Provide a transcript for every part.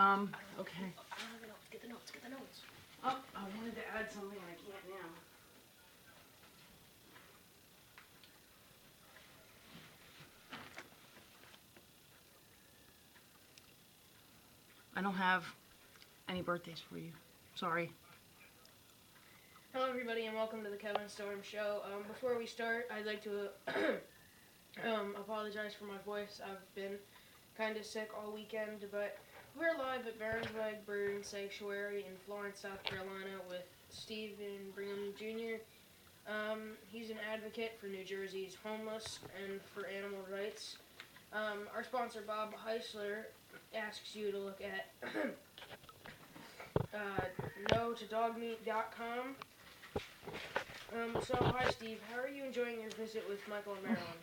Okay. I don't have the notes. Get the notes. Get the notes. Oh, I wanted to add something I can't now. I don't have any birthdays for you. Sorry. Hello, everybody, and welcome to the Kevin Storm Show. Before we start, I'd like to apologize for my voice. I've been kind of sick all weekend, but we're live at Berenzweig Birds Sanctuary in Florence, South Carolina, with Stephen Brigham Jr. He's an advocate for New Jersey's homeless and for animal rights. Our sponsor, Bob Heisler, asks you to look at no-to-dogmeat.com. So, hi Steve, how are you enjoying your visit with Michael and Marilyn?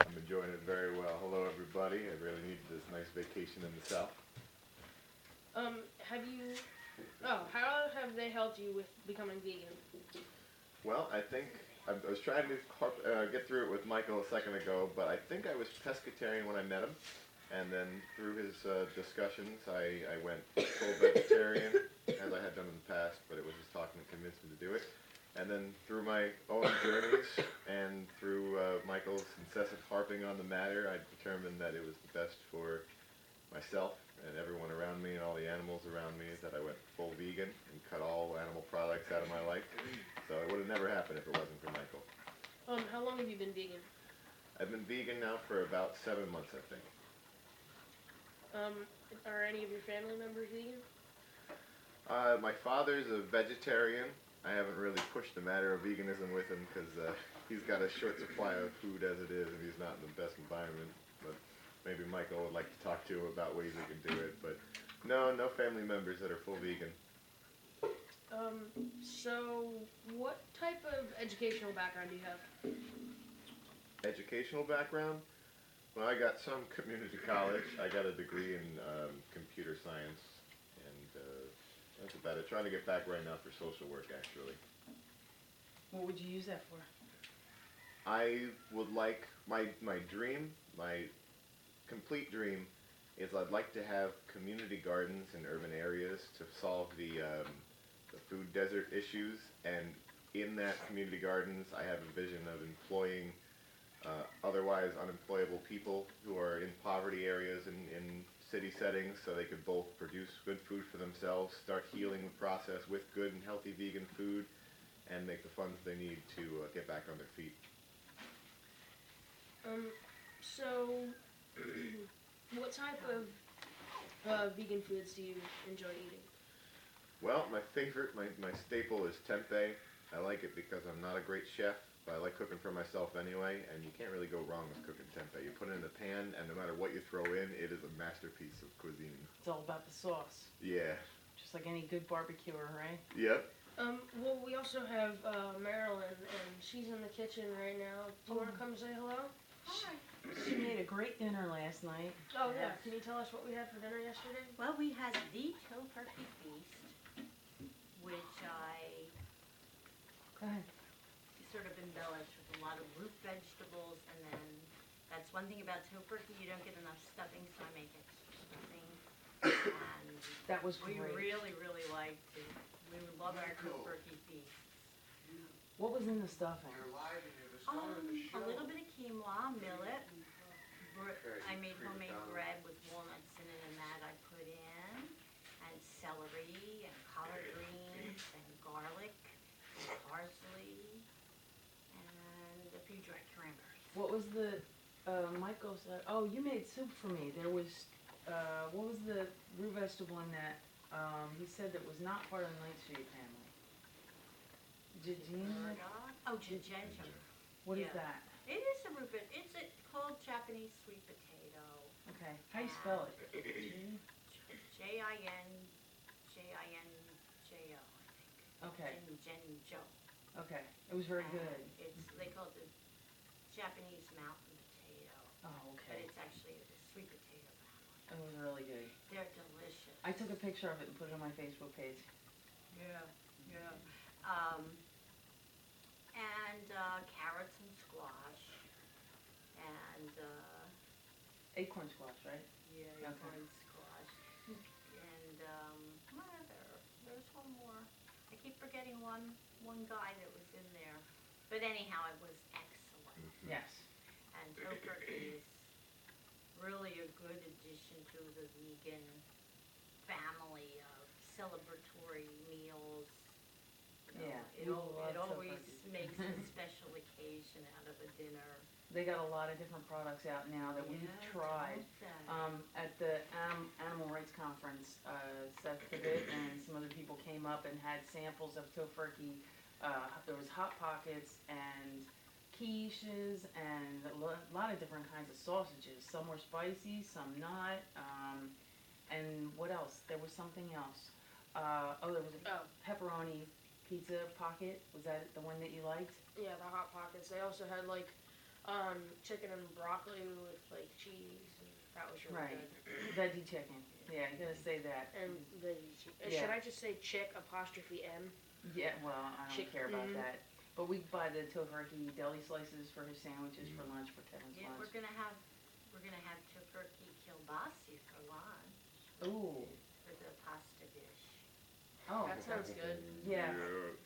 I'm enjoying it very well. Hello everybody, I really needed this nice vacation in the south. How have they helped you with becoming vegan? Well, I think, I was trying to get through it with Michael a second ago, but I think I was pescatarian when I met him, and then through his discussions I went full vegetarian, as I had done in the past, but it was his talking that convinced me to do it. And then through my own journeys and through Michael's incessant harping on the matter, I determined that it was the best for myself and everyone around me and all the animals around me that I went full vegan and cut all animal products out of my life. So it would have never happened if it wasn't for Michael. How long have you been vegan? I've been vegan now for about 7 months, I think. Are any of your family members vegan? My father's a vegetarian. I haven't really pushed the matter of veganism with him because he's got a short supply of food as it is, and he's not in the best environment. But maybe Michael would like to talk to him about ways he can do it. But no family members that are full vegan. So what type of educational background do you have? Educational background? Well, I got some community college. I got a degree in computer science, and that's about it. Trying to get back right now for social work, actually. What would you use that for? I would like, my dream, my complete dream, is I'd like to have community gardens in urban areas to solve the food desert issues, and in that community gardens I have a vision of employing otherwise unemployable people who are in poverty areas in city settings, so they could both produce good food for themselves, start healing the process with good and healthy vegan food, and make the funds they need to get back on their feet. So what type of vegan foods do you enjoy eating? Well, my favorite, my staple is tempeh. I like it because I'm not a great chef, but I like cooking for myself anyway, and you can't really go wrong with cooking tempeh. You put it in the pan, and no matter what you throw in, it is a masterpiece of cuisine. It's all about the sauce. Yeah. Just like any good barbecuer, right? Yep. Well, we also have Marilyn, and she's in the kitchen right now. Do you want to come say hello? Hi. She made a great dinner last night. Oh, yeah. Can you tell us what we had for dinner yesterday? Well, we had the turkey feast, which I Go ahead. sort of embellished with a lot of root vegetables, and then that's one thing about turkey, you don't get enough stuffing, so I make extra stuffing. And That was we great. really liked it. We love our turkey feast. What was in the stuffing? A little bit of quinoa, millet. I made homemade bread with walnuts in it, and that I put in, and celery, and collard greens, and garlic, and parsley, and a few dry cranberries. What was the, Michael said, oh, you made soup for me. There was, what was the root vegetable in that? He said that was not part of the Night Street family. Jejina? Oh, ginger. What is Yeah. that? It is a root vegetable. It's called Japanese sweet potato. Okay. How do you spell it? Jinjo, I think. Okay. Jinjo. Okay. It was very And good. they call it the Japanese mountain potato. Oh, But okay. it's actually a sweet potato family. It was really good. They're delicious. I took a picture of it and put it on my Facebook page. Yeah. And carrots and squash. And Acorn squash, right? yeah, Okay. acorn squash. there's one more. I keep forgetting one guy that was in there. But anyhow, it was excellent. Yes. And tofurkey is really a good addition to the vegan family of celebratory meals. You know, Yeah, it, we al- love it always tofurkey. makes a special occasion out of a dinner. They got a lot of different products out now that we've Yeah, tried. don't they? At the Animal Rights Conference, Seth Tibbett and some other people came up and had samples of tofurkey. There was Hot Pockets and quiches and a lot of different kinds of sausages. Some were spicy, some not. And what else? There was something else. There was a pepperoni pizza pocket. Was that the one that you liked? Yeah, the Hot Pockets. They also had like chicken and broccoli with like cheese, and that was really Right. good. Veggie chicken. Yeah, you gotta say that. And veggie cheese. Yeah. Should I just say chick''N'? Yeah, well, I don't care about Chicken. that. But we buy the tofurkey deli slices for his sandwiches for lunch for Kevin's Yeah, we're lunch. gonna have tofurkey kielbasi for lunch Ooh. for the pasta dish. Oh. That sounds good. Yeah.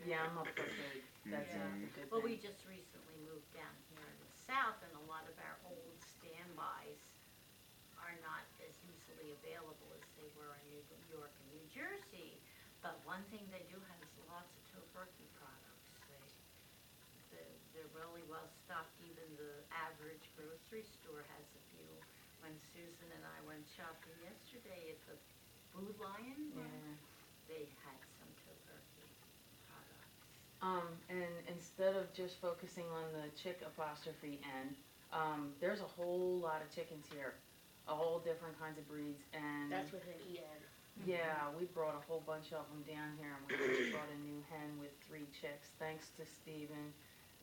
Yeah, I'm up for food. That Yeah. sounds a good Well, we thing. just recently moved down here in the south, and a lot of our old standbys are not as easily available as they were in New York and New Jersey. But one thing they do have is lots of tofurkey products. They're really well stocked. Even the average grocery store has a few. When Susan and I went shopping yesterday at the Food Lion, Yeah. they had some tofurkey products. And instead of just focusing on the chick''N', there's a whole lot of chickens here. All different kinds of breeds. And That's with an EN. yeah, we brought a whole bunch of them down here, and we just brought a new hen with 3 chicks, thanks to Stephen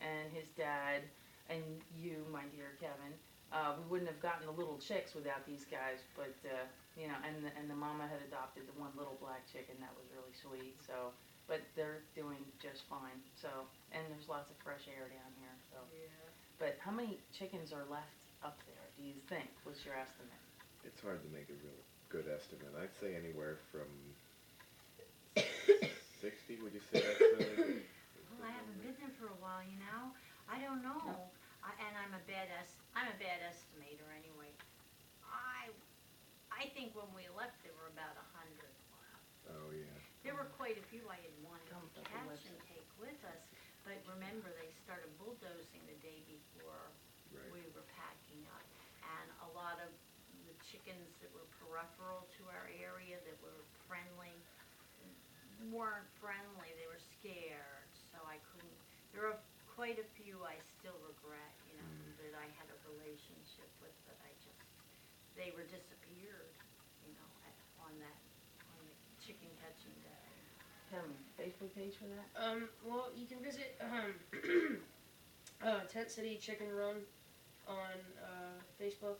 and his dad, and you, my dear Kevin. We wouldn't have gotten the little chicks without these guys, but, you know, and the mama had adopted the one little black chicken that was really sweet, so, but they're doing just fine, so, and there's lots of fresh air down here, so. Yeah. But how many chickens are left up there, do you think? What's your estimate? It's hard to make a real good estimate. I'd say anywhere from 60. Would you say that's Well, I haven't been there for a while, you know. I don't know. I'm a bad estimator anyway. I think when we left there were about 100 left. Oh yeah. There were quite a few I had wanted Come to with the catch website. and take with us, but remember they started bulldozing the day before Right. we were packing up, and a lot of the chickens that were peripheral to our area that were friendly weren't friendly. They were scared, so I couldn't. There are quite a few I still regret, you know, that I had a relationship with, but they were disappeared, you know, on the chicken catching day. Kevin, Facebook page for that? Well, you can visit Tent City Chicken Run on Facebook,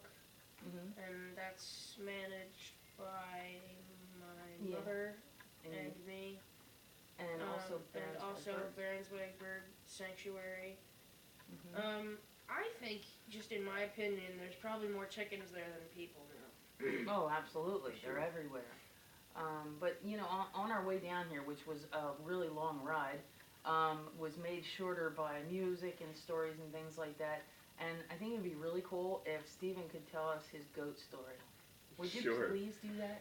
Mm-hmm. and that's managed by my Yeah. mother And, and me. and also Berenzweig Birds Sanctuary. Mm-hmm. I think, just in my opinion, there's probably more chickens there than people now. Oh, absolutely. Sure. They're everywhere. But, you know, on our way down here, which was a really long ride, was made shorter by music and stories and things like that. And I think it would be really cool if Stephen could tell us his goat story. Would you Sure. please do that?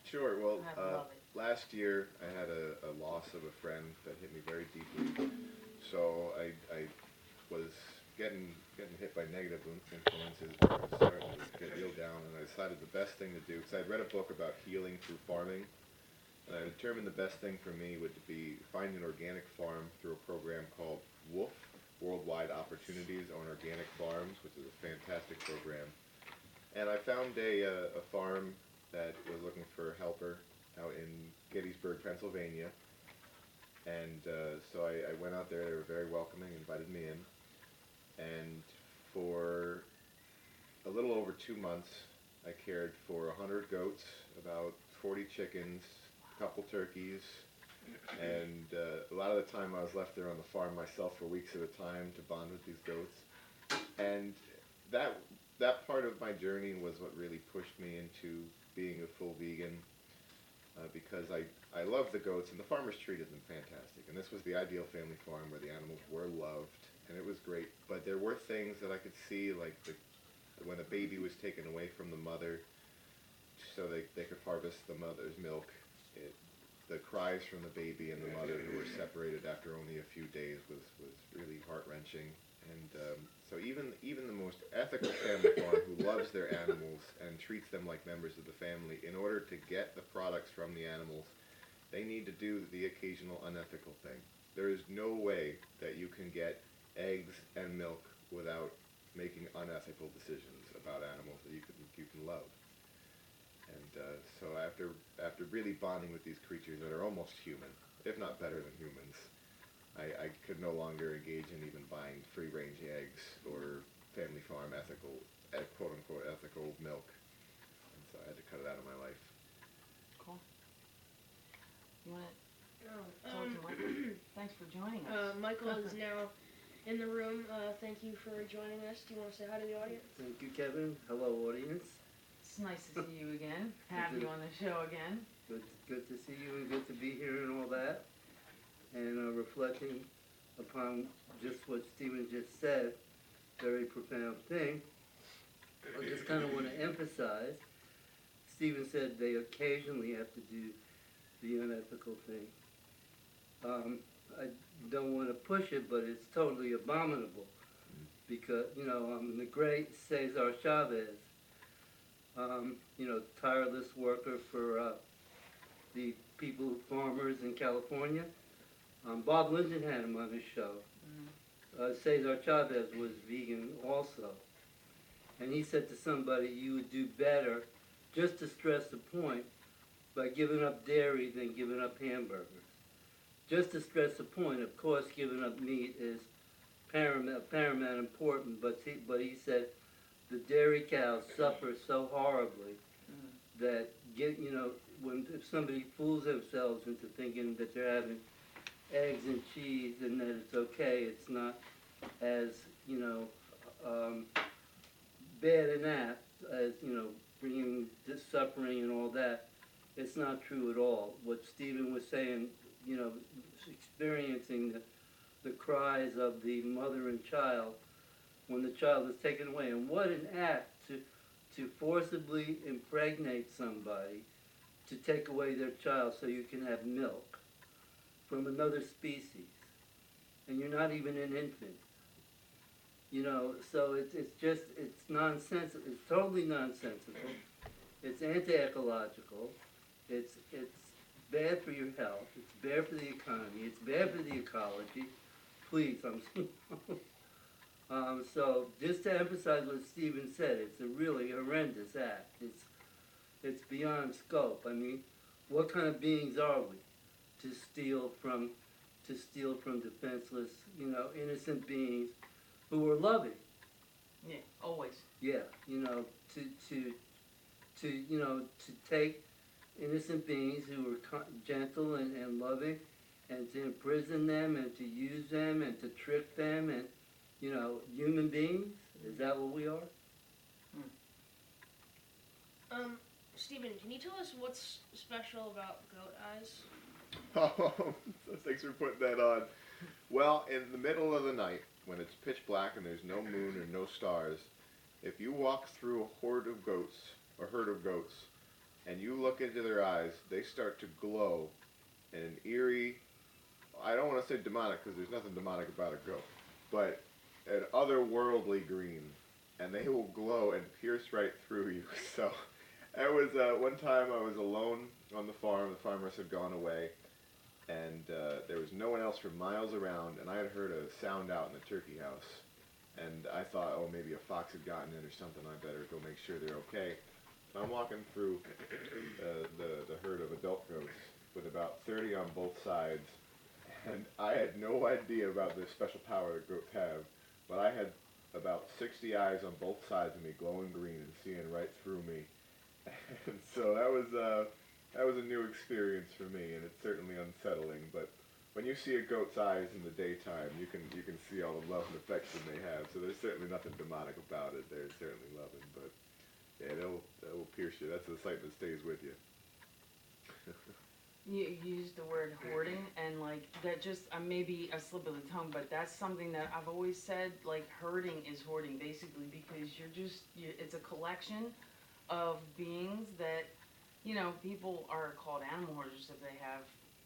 Sure. Well, I love it. last year I had a loss of a friend that hit me very deeply. So I was getting hit by negative influences. I was starting to get real down, and I decided the best thing to do, because I'd read a book about healing through farming, and I determined the best thing for me would be find an organic farm through a program called WOOF, Worldwide Opportunities on Organic Farms, which is a fantastic program. And I found a farm that was looking for a helper out in Gettysburg, Pennsylvania. And so I went out there. They were very welcoming, invited me in. And for a little over 2 months, I cared for 100 goats, about 40 chickens, a couple turkeys, and a lot of the time I was left there on the farm myself for weeks at a time to bond with these goats. And that part of my journey was what really pushed me into being a full vegan. because I love the goats, and the farmers treated them fantastic. And this was the ideal family farm where the animals were loved, and it was great. But there were things that I could see, like when a baby was taken away from the mother so they could harvest the mother's milk, the cries from the baby and the mother who were separated after only a few days was really heart-wrenching. And so even the most ethical family farm who loves their animals and treats them like members of the family, in order to get the products from the animals, they need to do the occasional unethical thing. There is no way that you can get eggs and milk without making unethical decisions about animals that you can love. And so after really bonding with these creatures that are almost human, if not better than humans, I could no longer engage in even buying free-range eggs or family farm ethical, quote-unquote, ethical milk. And so I had to cut it out of my life. Cool. You want to talk to Michael? Thanks for joining us. Michael is now in the room. Thank you for joining us. Do you want to say hi to the audience? Thank you, Kevin. Hello, audience. It's nice to see you again. Have you on the show again. Good to see you and good to be here and all that. And reflecting upon just what Stephen just said, very profound thing. I just kind of want to emphasize, Stephen said they occasionally have to do the unethical thing. I don't want to push it, but it's totally abominable. Because, the great Cesar Chavez, tireless worker for the farmers in California. Bob Linden had him on his show. Cesar Chavez was vegan also. And he said to somebody, you would do better, just to stress the point, by giving up dairy than giving up hamburgers. Just to stress the point, of course, giving up meat is paramount important, but he said the dairy cows suffer so horribly that if somebody fools themselves into thinking that they're having eggs and cheese and that it's okay, it's not as bad an act as bringing this suffering and all that. It's not true at all. What Stephen was saying, experiencing the cries of the mother and child when the child is taken away, and what an act to forcibly impregnate somebody to take away their child so you can have milk from another species, and you're not even an infant. So it's nonsensical. It's totally nonsensical. It's anti-ecological. It's bad for your health. It's bad for the economy. It's bad for the ecology. Please, so just to emphasize what Stephen said, it's a really horrendous act. It's beyond scope. I mean, what kind of beings are we to steal from defenseless, innocent beings who are loving? Yeah, always. Yeah, to take innocent beings who are gentle and loving, and to imprison them and to use them and to trick them and human beings? Is that what we are? Stephen, can you tell us what's special about goat eyes? Oh, thanks for putting that on. Well, in the middle of the night, when it's pitch black and there's no moon or no stars, if you walk through a herd of goats, and you look into their eyes, they start to glow in an eerie, I don't want to say demonic because there's nothing demonic about a goat, but an otherworldly green, and they will glow and pierce right through you. So it was one time I was alone on the farm. The farmers had gone away, and there was no one else for miles around, and I had heard a sound out in the turkey house, and I thought, oh, maybe a fox had gotten in or something. I better go make sure they're okay. So I'm walking through the herd of adult goats with about 30 on both sides, and I had no idea about this special power that goats have, but I had about 60 eyes on both sides of me, glowing green and seeing right through me. And so that was a new experience for me, and it's certainly unsettling. But when you see a goat's eyes in the daytime, you can see all the love and affection they have. So there's certainly nothing demonic about it. They're certainly loving, but yeah, they'll pierce you. That's the sight that stays with you. You used the word hoarding, and like that just maybe a slip of the tongue, but that's something that I've always said. Like herding is hoarding, basically, because it's a collection of beings that, you know, people are called animal hoarders if they have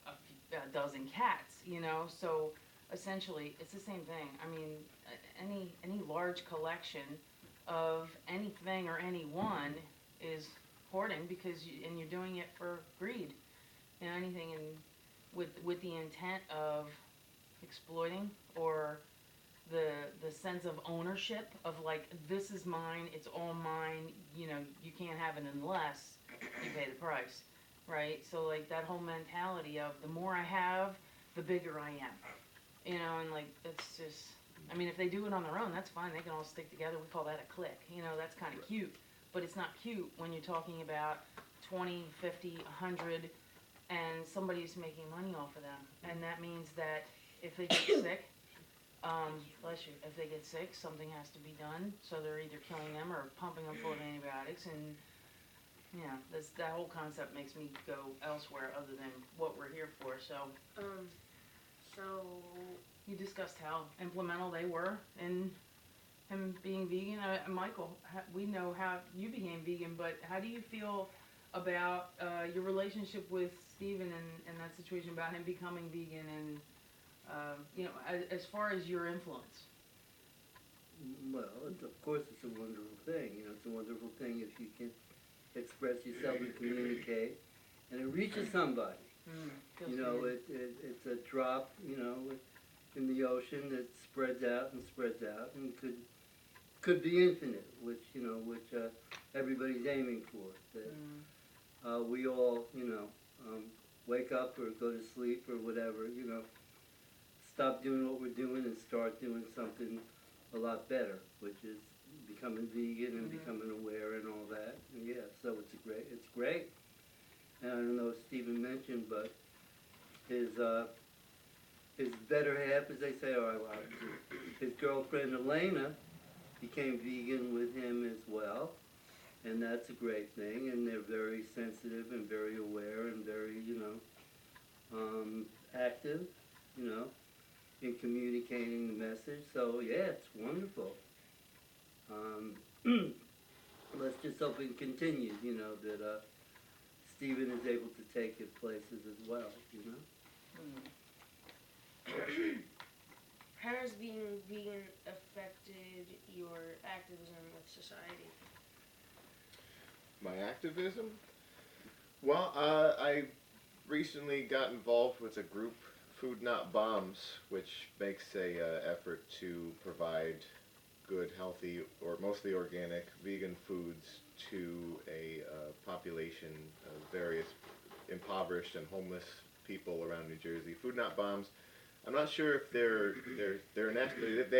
a dozen cats. You know, so essentially it's the same thing. I mean, any large collection of anything or anyone is hoarding because and you're doing it for greed. You know, anything with the intent of exploiting or the sense of ownership of like this is mine, it's all mine. You know, you can't have it unless you pay the price, right? So like that whole mentality of the more I have, the bigger I am. You know, and like that's just. I mean, if they do it on their own, that's fine. They can all stick together. We call that a clique. You know, that's kind of cute. But it's not cute when you're talking about 20, 50, 100, and somebody's making money off of them. And that means that if they get sick, bless you, if they get sick, something has to be done. So they're either killing them or pumping them full of antibiotics. And, yeah, that whole concept makes me go elsewhere other than what we're here for. So you discussed how implemental they were in him being vegan. Michael, we know how you became vegan, but how do you feel about your relationship with Stephen and that situation about him becoming vegan and, you know, as far as your influence? Well, of course it's a wonderful thing. You know, it's a wonderful thing if you can express yourself and communicate, and it reaches somebody. You know, it's a drop, you know, in the ocean that spreads out and could be infinite, which everybody's aiming for. That we all, you know, wake up or go to sleep or whatever, you know, stop doing what we're doing and start doing something a lot better, which is becoming vegan and becoming aware and all that. And yeah, so it's great. And I don't know if Stephen mentioned, but his better half, as they say, or his girlfriend Elena became vegan with him as well, and that's a great thing. And they're very sensitive and very aware and very, you know, active, you know, in communicating the message. So yeah, it's wonderful. Let's just hope it continues, you know, that Stephen is able to take it places as well, you know. How has being vegan affected your activism with society? My activism? Well, I recently got involved with a group, Food Not Bombs, which makes a effort to provide good, healthy, or mostly organic vegan foods to a population of various impoverished and homeless people around New Jersey. Food Not Bombs, I'm not sure if they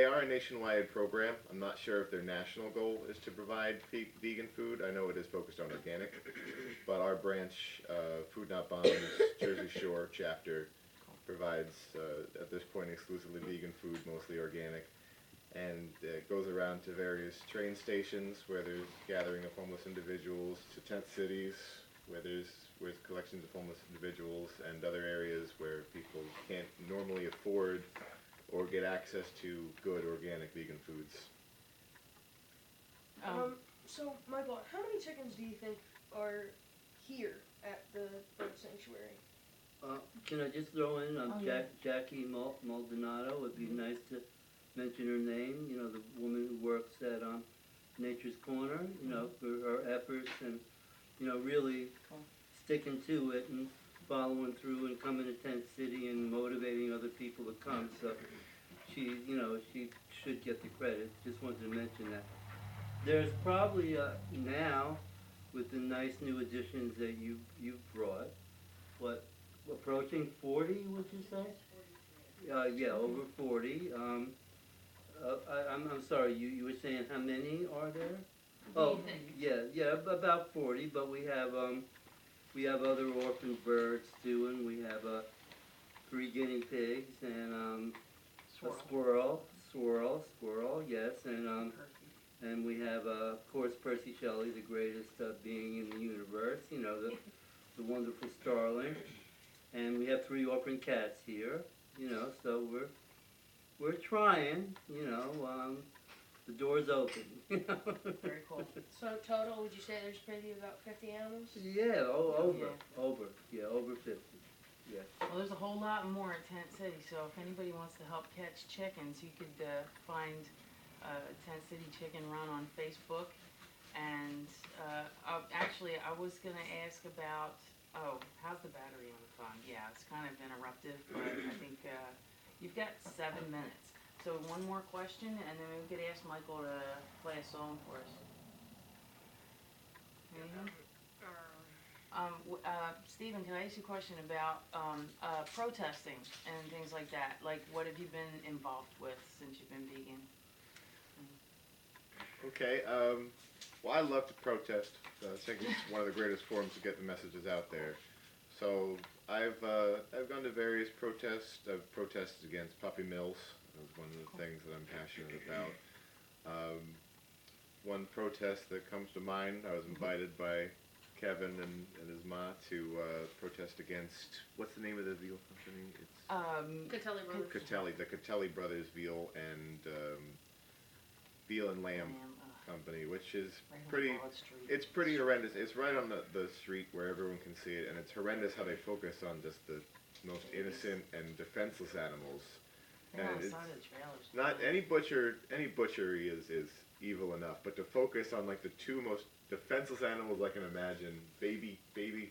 are a nationwide program. I'm not sure if their national goal is to provide vegan food. I know it is focused on organic, but our branch, Food Not Bombs Jersey Shore chapter, provides at this point exclusively vegan food, mostly organic, and it goes around to various train stations where there's gathering of homeless individuals, to tent cities where there's collections of homeless individuals, and other areas where people can't normally afford or get access to good organic vegan foods. So, Michael, how many chickens do you think are here at the bird sanctuary? Can I just throw in Yeah. Jackie Maldonado? Would be nice to mention her name. You know, the woman who works at Nature's Corner. You know, for her efforts and, you know, really sticking to it and following through and coming to Tent City and motivating other people to come. So she should get the credit. Just wanted to mention that. There's probably now, with the nice new additions that you've brought, approaching 40, would you say? Yeah, over 40. I'm sorry, you were saying how many are there? Oh, yeah, about 40, but we have other orphan birds too, and we have 3 guinea pigs and a squirrel, yes, and we have of course Percy Shelley, the greatest being in the universe. You know, the wonderful Starling, and we have 3 orphan cats here. You know, so we're trying. You know, the door's open. You know. Very cool. So total, would you say there's maybe about 50 animals? Yeah, over 50. Yeah. Well, there's a whole lot more at Tent City, so if anybody wants to help catch chickens, you could find Tent City Chicken Run on Facebook. And actually, I was going to ask about, how's the battery on the phone? Yeah, it's kind of interruptive, but I think you've got 7 minutes. So one more question, and then we could ask Michael to play a song for us. Anything? Stephen, can I ask you a question about protesting and things like that? Like, what have you been involved with since you've been vegan? Okay, well, I love to protest. I think it's one of the greatest forms to get the messages out there. So I've gone to various protests. I've protested against puppy mills. That's one of the things that I'm passionate about. One protest that comes to mind, I was invited by Kevin and his ma to protest against, what's the name of the veal company? It's Catelli Brothers. the Catelli Brothers Veal and Veal and Lamb Company, which is it's pretty horrendous. It's right on the street where everyone can see it, and it's horrendous how they focus on just the most innocent and defenseless animals. Yeah, And I it's saw the trailers. not any butchery is evil enough, but to focus on like the 2 most defenseless animals I can imagine, baby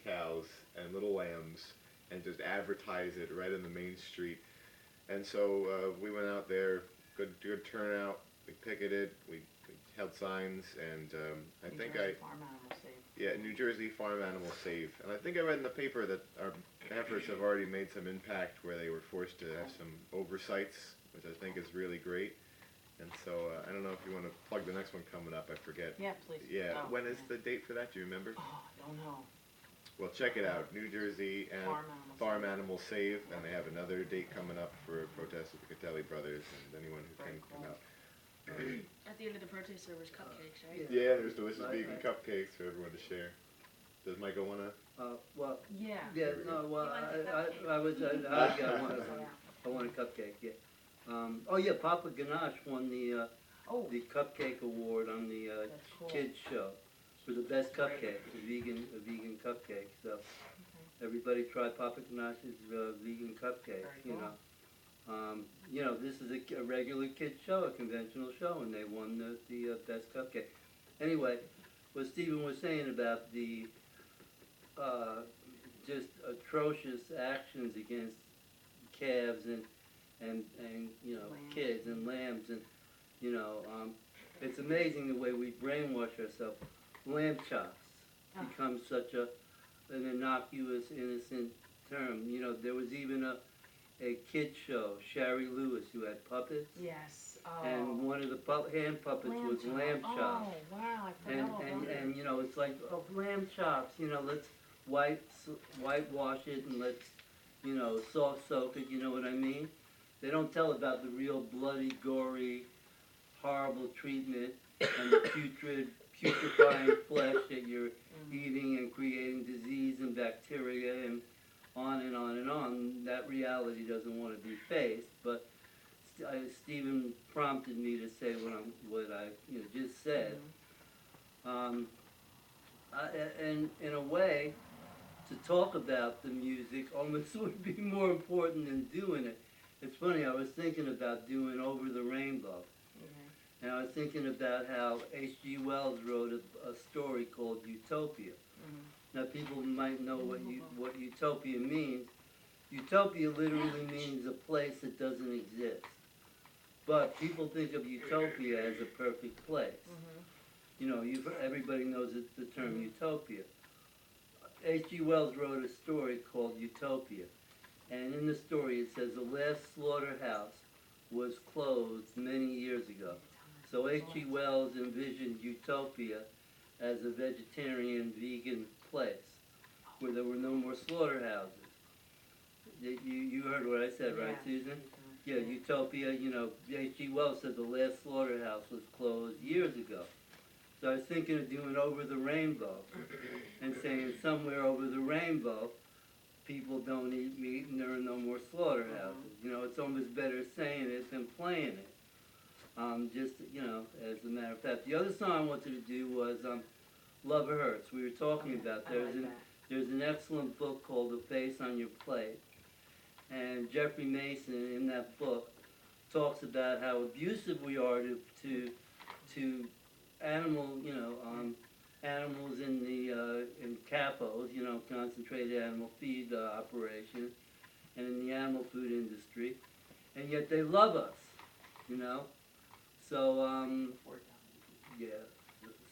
cows and little lambs, and just advertise it right in the main street. And so we went out there, good turnout. We picketed, we held signs, and New Jersey Farm Animal Safe. And I think I read in the paper that our efforts have already made some impact, where they were forced to have some oversights, which I think is really great. And so I don't know if you want to plug the next one coming up. I forget. Yeah, please. Yeah. When is the date for that? Do you remember? Oh, I don't know. Well, check it out. New Jersey and Farm Animal Save, and they have another date coming up for a protest with the Catelli Brothers and anyone who can come out. At the end of the protest, there was cupcakes, right? Yeah, there's delicious vegan cupcakes for everyone to share. Does Michael want to? Well, Yeah. yeah, no, well, I want a cupcake, yeah. Oh yeah, Papa Ganache won the cupcake award on the That's cool. kids show for the best cupcake, a vegan cupcake. So everybody try Papa Ganache's vegan cupcake. Very cool. You know, this is a regular kid show, a conventional show, and they won the best cupcake. Anyway, what Stephen was saying about the just atrocious actions against calves and you know, Lambs. kids and lambs, and you know, it's amazing the way we brainwash ourselves. Lamb chops become such an innocuous, innocent term. You know, there was even a kid show, Shari Lewis, who had puppets. Yes. Oh. And one of the hand puppets was lamb chops. Oh, wow, I forgot all about that. And you know, it's like, oh, lamb chops, you know, let's whitewash it and let's, you know, soft soak it, you know what I mean? They don't tell about the real bloody, gory, horrible treatment and the putrefying flesh that you're eating and creating disease and bacteria and on and on and on. That reality doesn't want to be faced, but Stephen prompted me to say what I just said. And in a way, to talk about the music almost would be more important than doing it. It's funny, I was thinking about doing Over the Rainbow. And I was thinking about how H.G. Wells wrote a story called Utopia. Now people might know what utopia means. Utopia literally means a place that doesn't exist. But people think of utopia as a perfect place. You know, everybody knows the term utopia. H.G. Wells wrote a story called Utopia. And in the story it says the last slaughterhouse was closed many years ago. So H.G. Wells envisioned Utopia as a vegetarian, vegan place where there were no more slaughterhouses. You heard what I said, right, Susan? Yeah, Utopia, you know, H.G. Wells said the last slaughterhouse was closed years ago. So I was thinking of doing Over the Rainbow and saying somewhere over the rainbow, people don't eat meat and there are no more slaughterhouses. You know, it's almost better saying it than playing it. Just, you know, as a matter of fact. The other song I wanted to do was Love Hurts. We were talking about there's an excellent book called The Face on Your Plate. And Jeffrey Mason in that book talks about how abusive we are to animal, you know, animals in the in capos, you know, concentrated animal feed operation, and in the animal food industry, and yet they love us, you know. So yeah,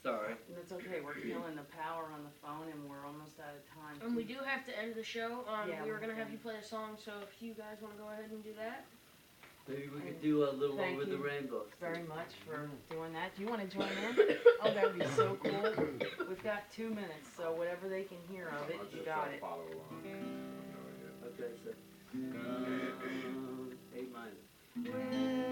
sorry. That's okay. We're killing the power on the phone, and we're almost out of time. And we do have to end the show. Yeah, we were gonna okay. have you play a song, so if you guys want to go ahead and do that. Maybe we could do a little Thank Over the you Rainbow. very much for doing that. Do you want to join in? Oh, that would be so cool. We've got 2 minutes, so whatever they can hear of it, you got it. Follow along. Okay, so A minor.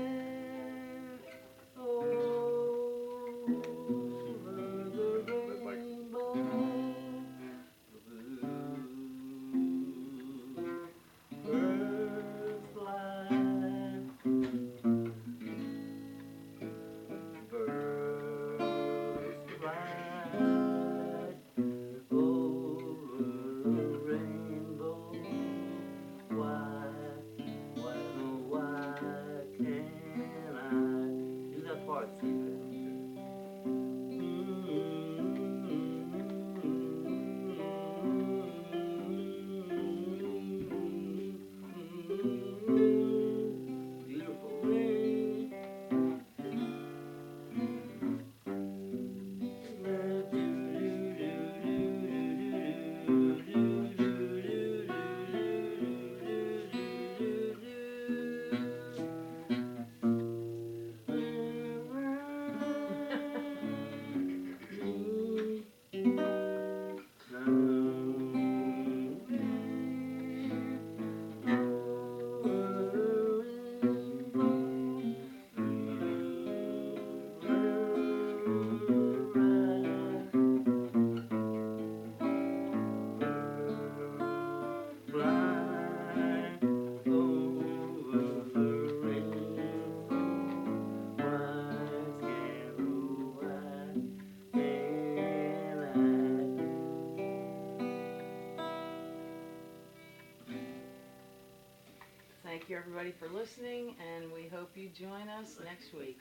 Thank you, everybody, for listening, and we hope you join us next week.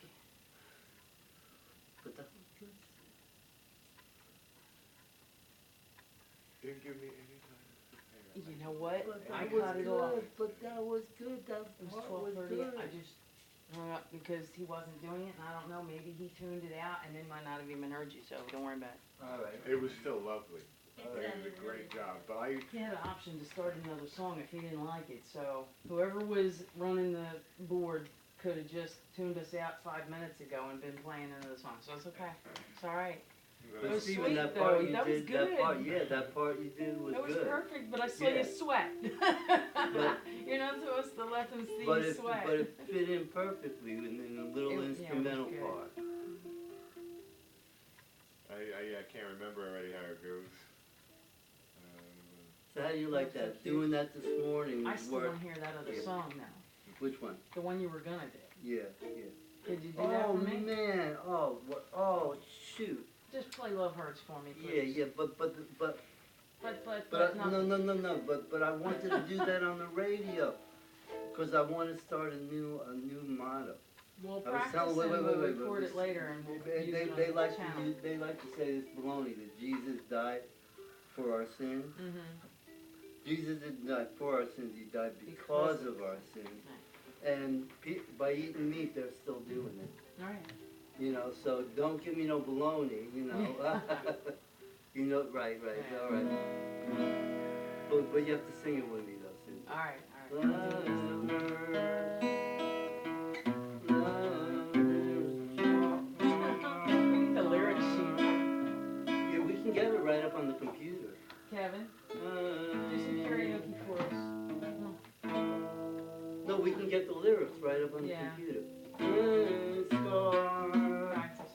Didn't give me any time. You know what? I That was cut it good, off. but that was good. That It was part was 12:30. good. I just hung up because he wasn't doing it, and I don't know. Maybe he tuned it out, and it might not have even heard you. So don't worry about it. All right. It was still lovely. They did a great job, but I He had an option to start another song if he didn't like it. So whoever was running the board could have just tuned us out 5 minutes ago and been playing another song. So it's okay. It's all right. It was Steven, sweet, that though. part you That was did, that part, good. yeah, that part you did was It was good. perfect, but I saw Yeah. you sweat. But- You're not supposed to let them see But you it, sweat. but it fit in perfectly in the little It was- yeah, it was instrumental good. part. I can't remember already how it goes. So how do you like That's so that? cute. Doing that this morning I was still work. want to hear that other Yeah. song now. Which one? The one you were gonna do. Yeah, yeah. Could you do that Oh for me? man! Oh, oh shoot! Just play Love Hurts for me, Yeah, please. yeah, but But no, nothing. no. But I wanted to do that on the radio, because I want to start a new motto. We'll I was practice telling- and we'll wait, record it later and we'll use it on They the like channel. they like to say this baloney that Jesus died for our sins. Mm-hmm. Jesus didn't die for our sins; He died because of our sins. And by eating meat, they're still doing it. All right. You know, so don't give me no baloney. You know, you know, right, Yeah. all right. But you have to sing it with me though, Susan. All right. I'll do this. The lyric sheet. Yeah, we can get it right up on the computer. Kevin, do some karaoke for us. No, we can get the lyrics right up on the Yeah. computer. Practice.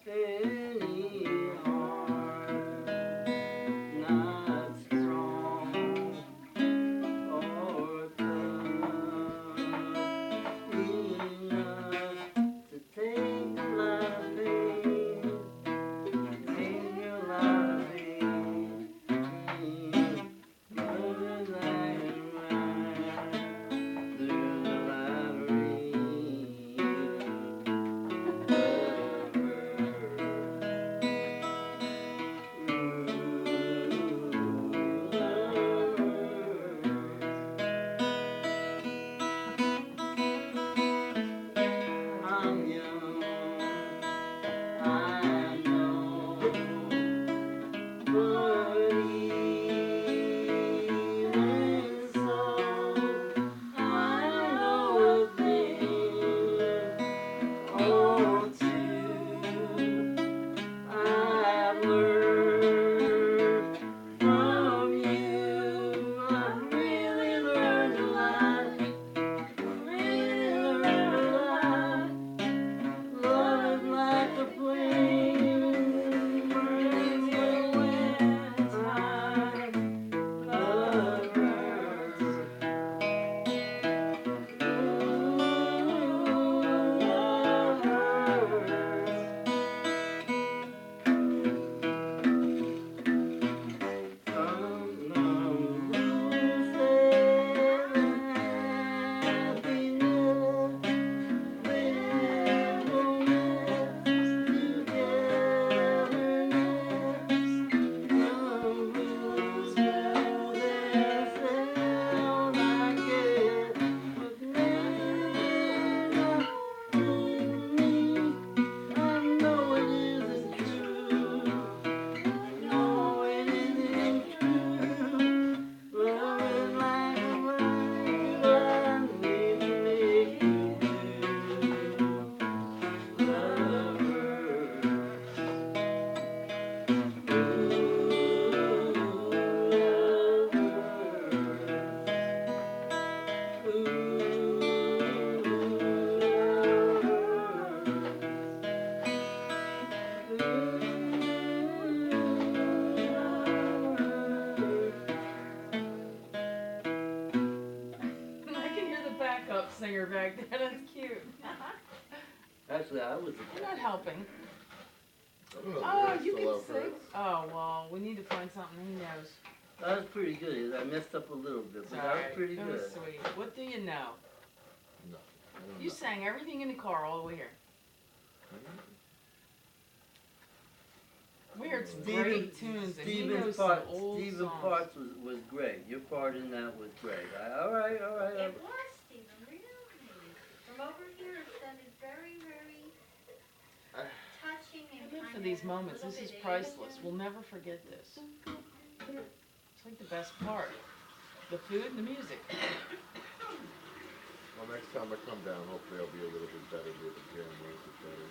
Actually, I was. You're not helping. I don't know. Oh, Lyrics you still can out for sing. it. Oh, well, we need to find something he knows. That was pretty good. I messed up a little bit, but that was Sorry. pretty That good. was sweet. What do you know? No. I don't You know. sang everything in the car all the way here. We heard some great tunes, and he knows some old Stephen's songs. parts was great. Your part in that was great. All right. It was, Stephen, really. From over here, it sounded very, very touching and I live for kind these of moments. a This little is bit priceless. alien. We'll never forget this. It's like the best part. The food and the music. Well, next time I come down, hopefully I'll be a little bit better, be able to hear him a little bit better.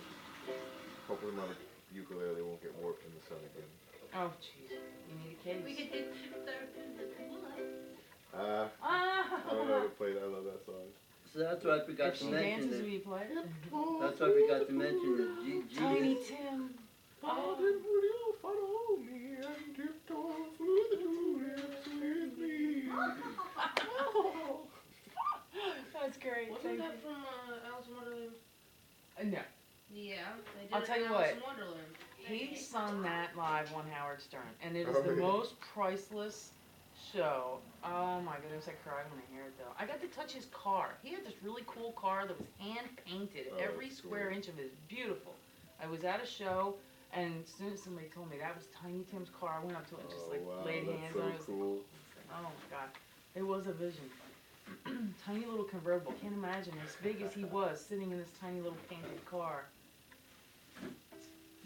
Hopefully my ukulele won't get warped in the sun again. Oh, jeez. You need a case. We could hit the bullet. I don't know how to play that. I love that song. So that's what I forgot If to she mention. dances, will you play it? That's what I forgot to mention. That Tiny Tim. Oh, then will you follow me and tiptoe through the tulips with me? That's great. Wasn't Thank that you. from Alice in Wonderland? No. Yeah, they did I'll it tell in you Alice what. in Wonderland. He sung that live on Howard Stern, and it is Oh, the yeah. most priceless show. Oh my goodness, I cried when I hear it though. I got to touch his car. He had this really cool car that was hand painted. Oh, Every that's square cool. inch of it is beautiful. I was at a show, and as soon as somebody told me that was Tiny Tim's car, I went up to it and just Oh, like wow, laid that's hands so on it. It was cool. oh my god, it was a vision. Tiny little convertible. Can't imagine as big as he was sitting in this tiny little painted car.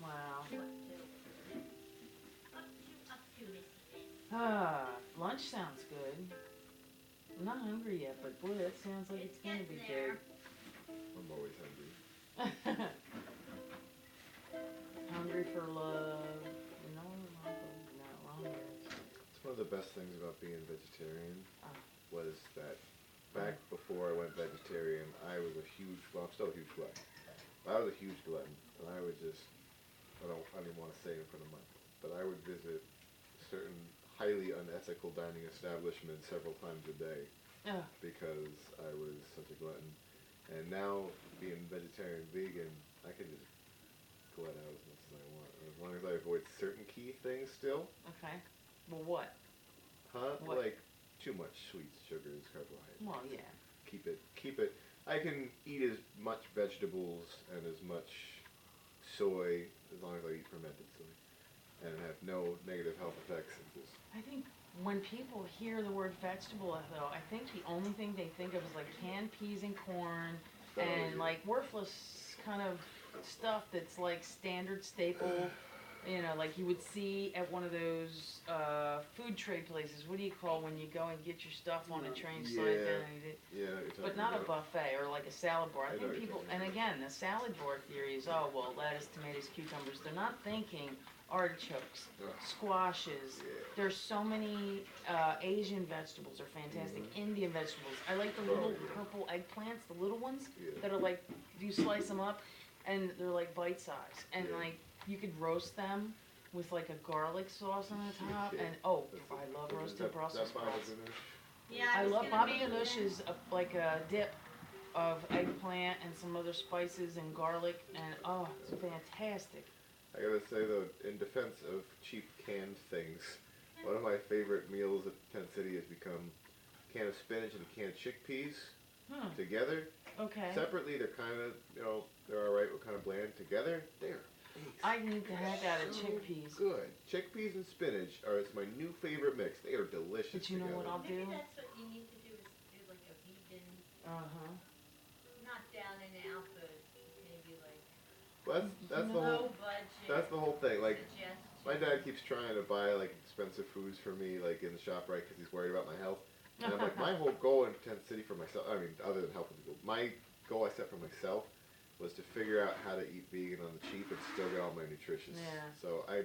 Wow. Up to Missy. Ah, lunch sounds good. I'm not hungry yet, but boy, that sounds like it's gonna be getting there. I'm always hungry. good. Hungry for love. No, wrong words. It's one of the best things about being vegetarian Ah. was that back before I went vegetarian, I was a huge, well, I'm still a huge glutton. I was a huge glutton, and I would just, I don't even want to say it in front of Michael, but I would visit certain highly unethical dining establishments several times a day Ugh. because I was such a glutton. And now, being vegetarian vegan, I can just glut out as much as I want, as long as I avoid certain key things still. Okay. Well, what? Huh? What? Like too much sweets, sugars, carbohydrates. Well, yeah. Keep it. I can eat as much vegetables and as much soy as long as I eat fermented soy, and have no negative health effects. And just I think when people hear the word vegetable, though, I think the only thing they think of is like canned peas and corn and like worthless kind of stuff that's like standard staple. You know, like you would see at one of those food trade places. What do you call when you go and get your stuff on a train slide Yeah. down and eat it? yeah, you're talking But not a about- buffet or like a salad bar. I I know think what you're people, talking and again, the salad bar theory is, oh, well, lettuce, tomatoes, cucumbers. They're not thinking artichokes, Ugh. squashes. Yeah. There's so many Asian vegetables are fantastic. Indian vegetables. I like the Oh, little yeah. purple eggplants, the little ones Yeah. that are like, you slice them up and they're like bite size. And Yeah. like, you could roast them with like a garlic sauce on the top. Yeah. And oh, That's I love that- roasted that Brussels Baba sprouts. Ganache? Yeah, I was love gonna Baba mention Ganache that. is like a dip of eggplant and some other spices and garlic, and oh, it's fantastic. I gotta say though, in defense of cheap canned things, one of my favorite meals at Tent City has become a can of spinach and a can of chickpeas together. Okay. Separately, they're kind of, they're alright, but kind of bland. Together, they're I need the heck out of so chickpeas. good. Chickpeas and spinach it's my new favorite mix. They are delicious But you know what I'll Maybe do? that's what you need to do is do like a vegan, Uh-huh. not down and out, but maybe like Well, that's the low whole budget. that's the whole thing. Like suggestion. my dad keeps trying to buy like expensive foods for me, like in the shop, right? Because he's worried about my health. And I'm like, my whole goal in Tent City for myself, I mean, other than helping people, my goal I set for myself was to figure out how to eat vegan on the cheap and still get all my nutrition. Yeah. So I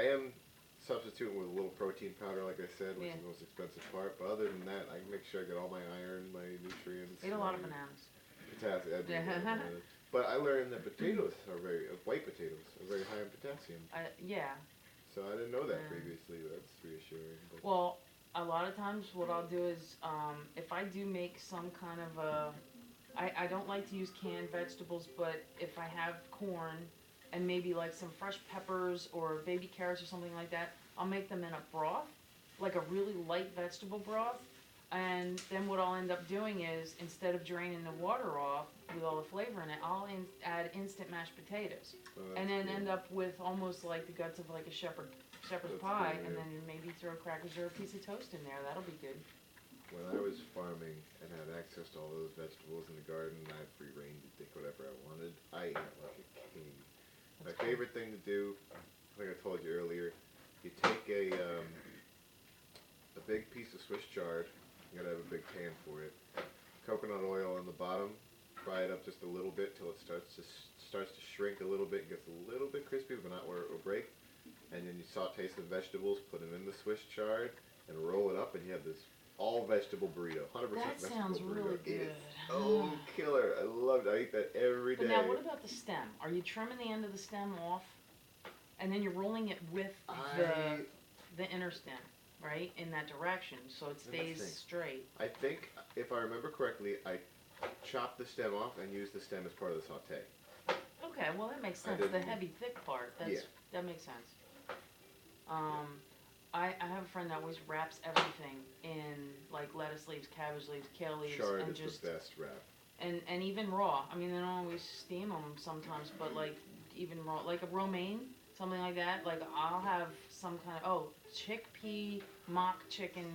am substituting with a little protein powder, like I said, which Yeah. is the most expensive part. But other than that, I can make sure I get all my iron, my nutrients. Eat a lot of my bananas. potassium. I do Yeah. a lot of bananas. But I learned that potatoes are white potatoes are very high in potassium. Yeah. So I didn't know that Yeah. previously. But that's reassuring. But Well, a lot of times what I'll do is, if I do make some kind of a I don't like to use canned vegetables, but if I have corn and maybe like some fresh peppers or baby carrots or something like that, I'll make them in a broth, like a really light vegetable broth. And then what I'll end up doing is, instead of draining the water off with all the flavor in it, I'll add instant mashed potatoes. And then end up with almost like the guts of like a shepherd's pie, good, and yeah. then maybe throw crackers or a piece of toast in there. That'll be good. When I was farming and had access to all those vegetables in the garden, I had free reign to take whatever I wanted. I ate like a king. My favorite thing to do, I think I told you earlier, you take a big piece of Swiss chard. You gotta have a big pan for it. Coconut oil on the bottom. Fry it up just a little bit till it starts to shrink a little bit, gets a little bit crispy, but not where it will break. And then you saute some vegetables, put them in the Swiss chard, and roll it up, and you have this all vegetable burrito, 100% That vegetable sounds burrito. really It good. is so killer. I love it. I eat that every day. But now, what about the stem? Are you trimming the end of the stem off, and then you're rolling it with the inner stem, right, in that direction, so it stays straight? I think, if I remember correctly, I chopped the stem off and used the stem as part of the saute. Okay, well that makes sense. The heavy, thick part. That makes sense. I have a friend that always wraps everything in like lettuce leaves, cabbage leaves, kale leaves, Chard and is just the best wrap. and even raw. I mean, they don't always steam them sometimes, but like even raw, like a romaine, something like that. Like I'll have some kind of chickpea mock chicken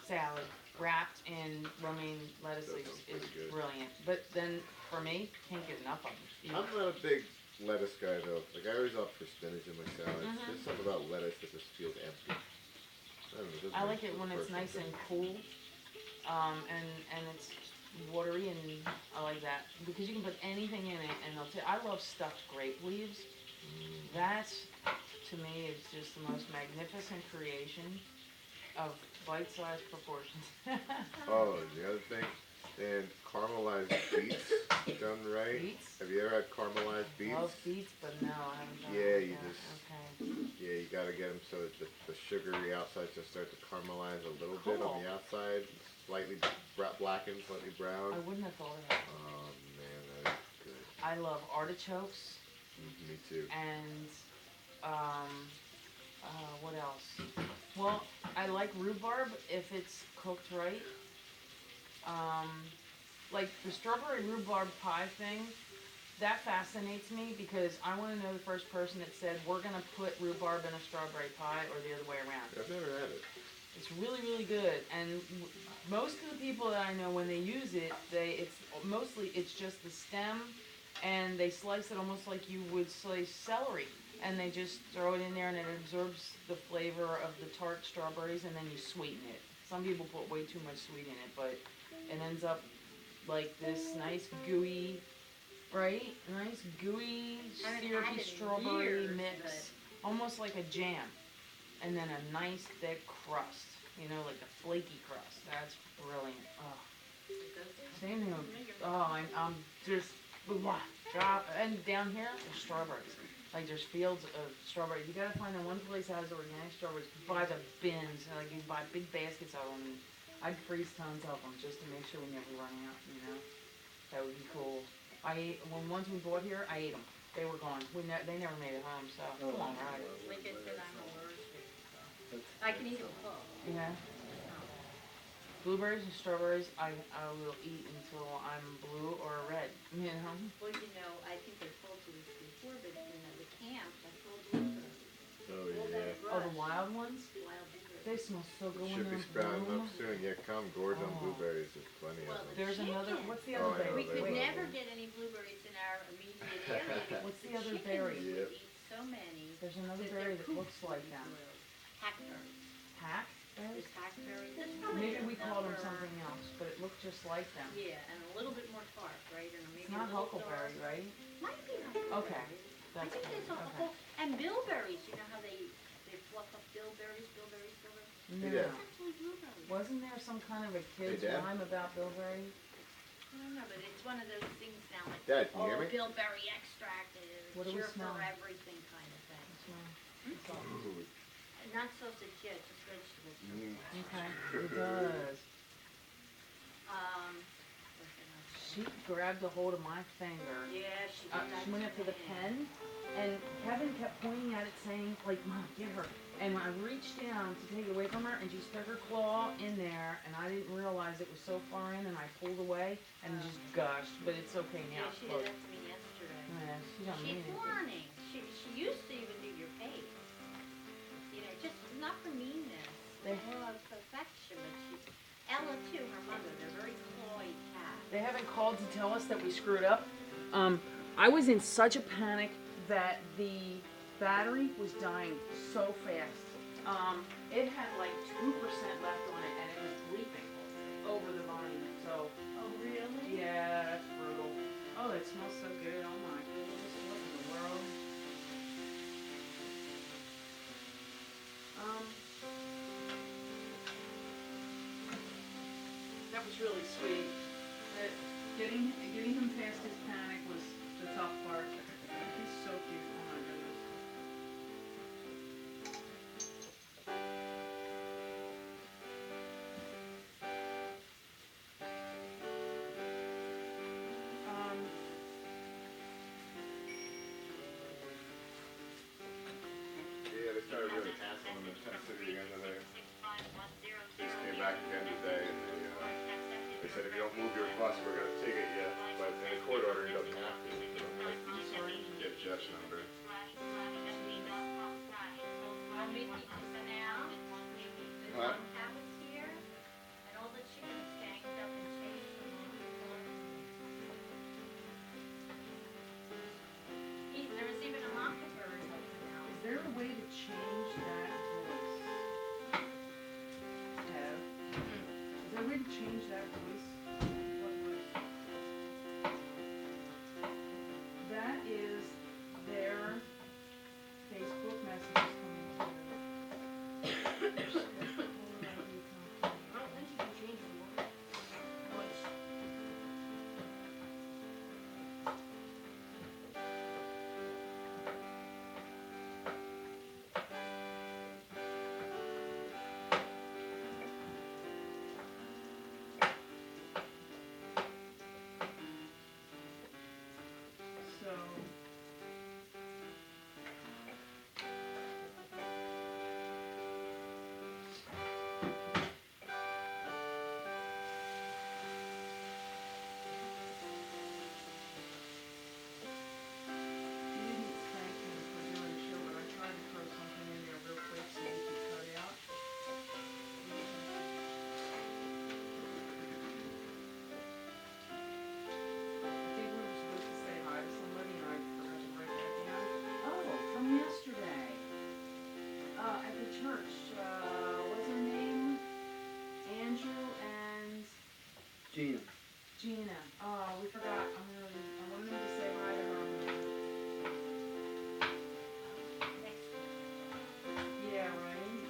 salad wrapped in romaine lettuce That leaves sounds is pretty good. brilliant. But then for me, can't get enough of them. I'm not a big lettuce guy though. Like I always opt for spinach in my salads. Mhm. There's something about lettuce that just feels empty. I don't know, it doesn't I make like it when it's personal nice and thing. cool, and it's watery, and I like that because you can put anything in it, and I love stuffed grape leaves. That, to me, is just the most magnificent creation of bite-sized proportions. Oh, the other thing, and caramelized beets done right. Beets? Have you ever had caramelized beets? Love beets, but no, I haven't done Yeah, it you yet. just- Okay. Yeah, you gotta get them so that the sugary outside just starts to caramelize a little bit on the outside, slightly blackened, slightly I brown. wouldn't have thought of that. Oh man, that is good. I love artichokes Me too. and what else? Well, I like rhubarb if it's cooked right. Like the strawberry rhubarb pie thing, that fascinates me because I want to know the first person that said we're gonna put rhubarb in a strawberry pie, or the other way around. I've never had it. It's really, really good, and most of the people that I know, when they use it, it's just the stem, and they slice it almost like you would slice celery, and they just throw it in there, and it absorbs the flavor of the tart strawberries, and then you sweeten it. Some people put way too much sweet in it, but it ends up like this nice gooey, right? Nice gooey, Haven't had syrupy it in strawberry years, mix, almost like a jam. And then a nice thick crust, like the flaky crust. That's brilliant. Oh. Same thing with, I'm just, and down here, there's strawberries. Like there's fields of strawberries. You gotta find the one place that has organic strawberries. Buy the bins, like you buy big baskets of them. And I'd freeze tons of them just to make sure we never run out, That would be cool. Once we bought here, I ate them. They were gone. They never made it home, so come on, right? Like I said, I'm allergic. I can eat them whole. Yeah. Blueberries and strawberries, I will eat until I'm blue or red. Well, I think they told you this before, but the camp, I told you. Oh All yeah. that Oh, the brush, wild ones? wild blueberries. They smell so good when Should they're be sprouting bloom. up soon. Yeah, come gorge on Oh. blueberries. There's plenty Well, of them. There's another. What's the Oh, other I know, We berry? they could love Wait, never them. get any blueberries in our immediate area because What's the other chickens berry? would Yep. eat so many. there's another that berry their that poops looks like would be them. blue. Hackberries. Hack There's berries? hackberries. That's probably Maybe we called them another- something else, but it looked just like them. Yeah, and a little bit more tart, right? And maybe It's not a little huckleberry, dark. right? Might be huckleberry. Okay. I That's think cool. there's a Okay. whole, and bilberries, you know how they fluff up bilberries? No. Yeah. It's actually blueberries. Wasn't there some kind of a kid's Dad? rhyme about bilberry? I don't know, but it's one of those things now, like, Dad, can you hear me? bilberry extract is What do we cure smell? for everything kind of thing. It's all- Ooh. Not sausage yet, just vegetables. Mm. Okay, it does. What can I say? she grabbed a hold of my finger. Yeah, she did that She went up to the me. pen, and Kevin kept pointing at it saying, like, Mom, get her. And when I reached down to take it away from her, and she stuck her claw in there, and I didn't realize it was so far in, and I pulled away, and it just gushed. But it's okay now. Yeah, she Look. did that to me yesterday. Yeah, she don't mean She's it. warning. She used to even do your face. You know, just not for meanness. They- More of affection, but she, Ella too, her mother, they're very cloy cats. They haven't called to tell us that we screwed up. I was in such a panic that the battery was dying so fast. It had like 2% left on it, and it was bleeping over the volume. So, Oh, really? yeah, that's brutal. Oh, it smells so good. Oh my goodness, what in the world? That was really sweet. Getting him past his panic was the tough part. He's so cute. Oh my goodness. Yeah, they started really hassling them in Tennessee again today. Just came back again today, and they said if you don't move your bus, we're going to ticket you. But in a court order, he doesn't have to. So I'm sorry. get Jeff's number. I'll meet you now. There's What? one house here, and all the chickens ganged up and chased them all. There was even a mockingbird up there. Is there a way to change that voice? Kev? Is there a way to change that voice? What voice? That is their Facebook messages coming through. I don't think you can change the word. Voice. So, he didn't thank me for doing the show, but I tried to throw something in there real quick so he could cut it out. I think we were supposed to say hi to somebody and I forgot to write that down. Oh, from yesterday. At the church, what's her name? Andrew and Gina. Gina. Oh, we forgot. I wanted them to say hi to her. Yeah, right?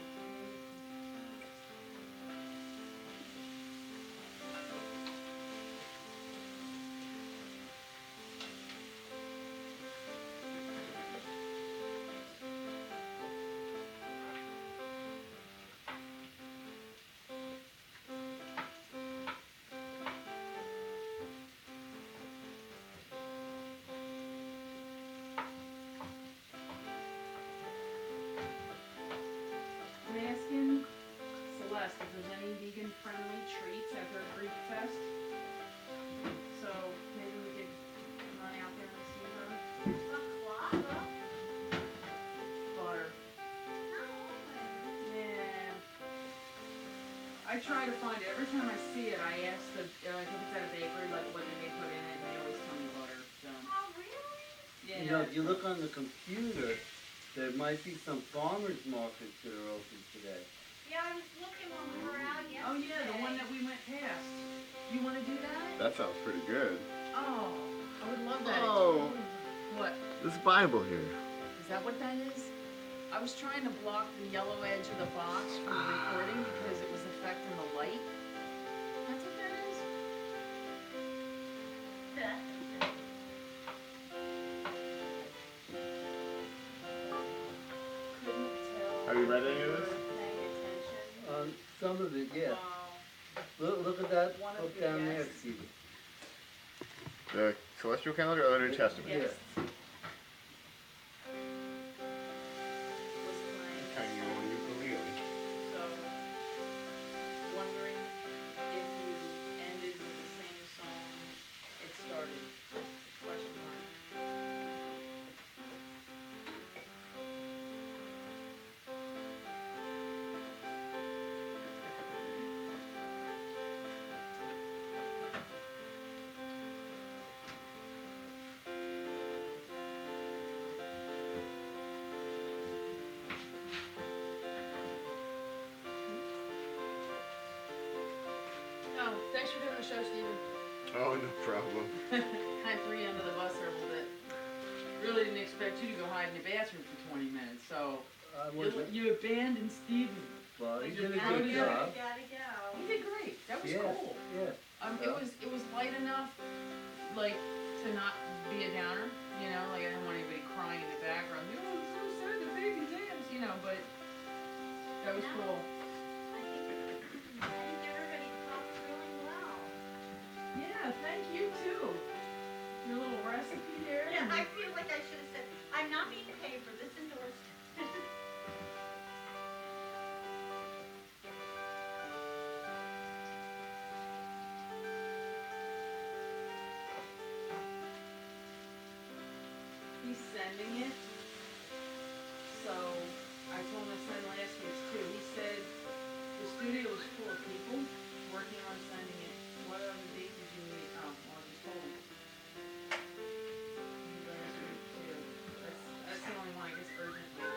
I'm asking Celeste if there's any vegan-friendly treats at her Greek fest. So maybe we could run out there and see her. Baklava? Butter. No. Yeah. I try to find it. Every time I see it, I ask the, I think it's at a bakery, like what they may put in it, and they always tell me butter. So, Oh, really? yeah. You know, if you look on the computer, there might be some farmers markets that are open today. Yeah, I was looking when we were out yesterday. Oh yeah, the one that we went past. You want to do that? That sounds pretty good. Oh, I would love that. Oh. What? This Bible here. Is that what that is? I was trying to block the yellow edge of the box from the recording because it was affecting the light. That's what that is? Couldn't tell. Have you read any of this? Paying attention. Some of it, yeah. Wow. Look at that One of up the down there, guests. Stevie. The celestial calendar or the New Testament? Yes. Tiny little ukulele. So, wondering if you ended with the same song it started? Question mark. Oh, thanks for doing the show, Steven. Oh, no problem. I threw you under the bus there a little bit. Really didn't expect you to go hide in the bathroom for 20 minutes, so you abandoned Steven. Well, he You're did a out good here. job. Gotta go. He did great. That was Yeah, cool. yeah. It was light enough, like, to not be a downer, you know, like I didn't want anybody crying in the background. Oh, it's so sad the baby dance, you know, but that was cool. I think everybody talked really well. Yeah, thank you too. Your little recipe there. Yeah, I feel like I should have said, I'm not being paid for this endorsement. He's sending it. So I told him to send last week's too. He said the studio was full of people working on sending it. What other date did you need? Oh, well, I just told him. Last week too. That's the only one I guess urgently.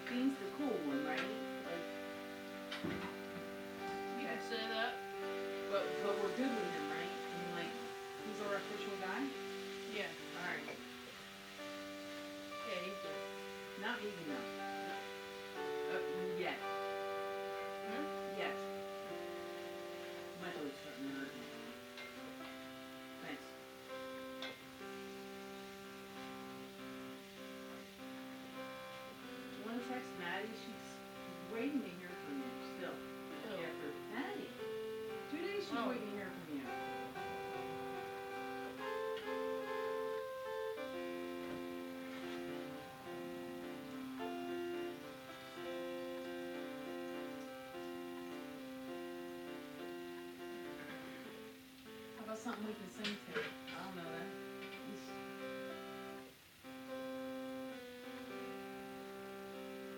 Dean's the cool one, right? Like, You can say that. but we're good with him, right? I mean, like, he's our official guy? Yeah. Alright. Yeah, he's good. Not vegan though. Yet. Hmm? Yet. My belly's starting to hurt. Thanks. You wanna text Maddie? She's waiting to hear from you still. Oh. After Maddie. 2 days she's Oh. waiting to hear from you. How about something we can sing to? I don't know that.